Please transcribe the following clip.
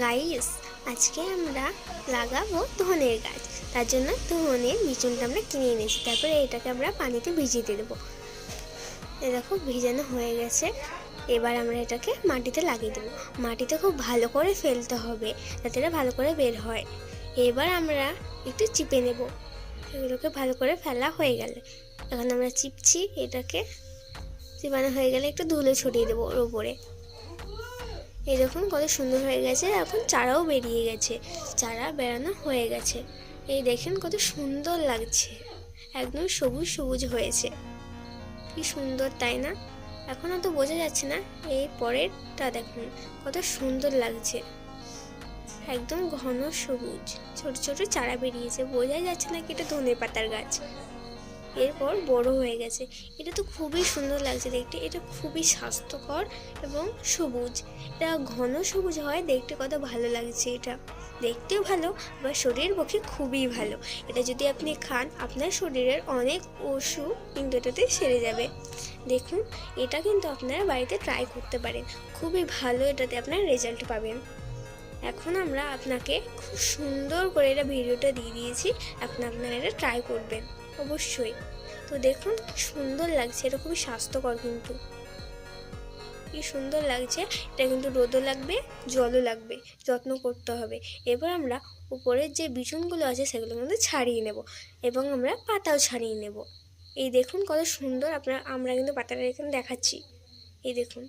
Guys, আজকে আমরা লাগাবো ধনের গাছ। তার জন্য ধনের বিচুনটা আমরা কিনে এনেছি। তারপরে এটাকে আমরা পানিতে ভিজিয়ে দেবো। এ দেখো ভিজানো হয়ে গেছে। এবার আমরা এটাকে মাটিতে লাগিয়ে দেবো। মাটিতে খুব ভালো করে ফেলতে হবে যাতে এটা ভালো করে বের হয়। এবার আমরা একটু চিপে নেব। এগুলোকে ভালো করে ফেলা হয়ে গেলে এখন আমরা চিপছি। এটাকে চিপানো হয়ে গেলে একটু ধুলো ছড়িয়ে দেবো ওর উপরে। এই দেখুন কত সুন্দর হয়ে গেছে। এখন চারাও বেরিয়ে গেছে, চারা বেরানো হয়ে গেছে। এই দেখেন কত সুন্দর লাগছে, একদম সবুজ সবুজ হয়েছে। কি সুন্দর তাই না? এখন তো বোঝা যাচ্ছে না। এই পরেরটা দেখুন কত সুন্দর লাগছে, একদম ঘন সবুজ। ছোট ছোট চারা বেরিয়েছে, বোঝাই যাচ্ছে না কি এটা ধনেপাতার গাছ। এরপর বড় হয়ে গেছে। এটা তো খুবই সুন্দর লাগছে দেখতে। এটা খুবই স্বাস্থ্যকর এবং সবুজ। এটা ঘন সবুজ হয়, দেখতে কত ভালো লাগছে। এটা দেখতেও ভালো, আবার শরীরের পক্ষে খুবই ভালো। এটা যদি আপনি খান আপনার শরীরের অনেক অসুখ কিন্তু এটাতে সেরে যাবে। দেখুন, এটা কিন্তু আপনারা বাড়িতে ট্রাই করতে পারেন, খুবই ভালো এটাতে আপনার রেজাল্ট পাবেন। এখন আমরা আপনাকে খুব সুন্দর করে এটা ভিডিওটা দিয়ে দিয়েছি, আপনারা এটা ট্রাই করবেন অবশ্যই। তো দেখুন কি সুন্দর লাগছে, এটা খুবই স্বাস্থ্যকর কিন্তু। কি সুন্দর লাগছে। এটা কিন্তু রোদও লাগবে, জলও লাগবে, যত্ন করতে হবে। এবার আমরা উপরের যে বিচুনগুলো আছে সেগুলো কিন্তু ছাড়িয়ে নেব এবং আমরা পাতাও ছাড়িয়ে নেব। এই দেখুন কত সুন্দর। আমরা কিন্তু পাতাটা এখানে দেখাচ্ছি। এই দেখুন।